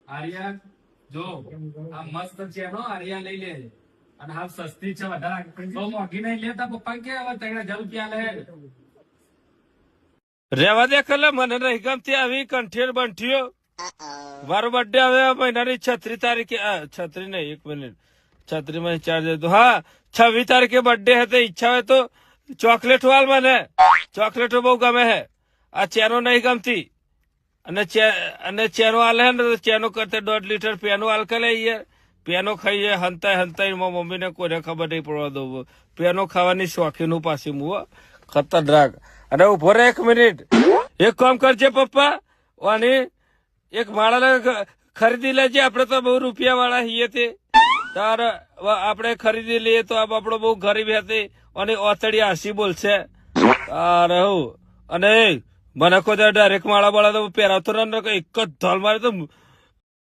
આર્યા જો આ મસ્ત છે નો આર્યા લઈ લે અને હાલ સસ્તી છે વધારે બહુ મોંઘી નહીં લેતા પપ્પા કે હવે 3000 રૂપિયા લે રેવા દે કલે મને નહીં ગમતી આવી કંઠીર બંઠીઓ મારો બર્થડે હવે મહિનાની 36 તારીખે 36 નહીં 1 મિનિટ 36 માં 4 દે તો હા 26 તારીખે બર્થડે હે તો ઈચ્છા હોય તો ચોકલેટ વાલ મને ચોકલેટો બહુ ગમે હે આ ચેનો નહીં ગમતી અને ચેનો આલે હે ને તો ચેનો કરતે 1.5 લીટર પેનો આલ કે યાર પેનો ખાઈએ હંતાઈ મમ્મી ને કોઈને ખબર નહીં પડવા દઉં પેનો ખાવાની શોખીન હું પાછી હું ખતરનાક અને ઉભો રહે 1 મિનિટ એક કામ કરજે પપ્પા અને એક માળા ખરીદી લેજે આપડે તો બહુ રૂપિયા વાળા છીએ તે તાર આપણે ખરીદી લઈએ તો આપડો બહુ ગરીબ હતી અને ઓતડી હાસી બોલશે અરે હું અને મને કોઈ ડાયરેક્ટ માળા બાળા તો પહેરાવતો એક જ ધોલ મારે તો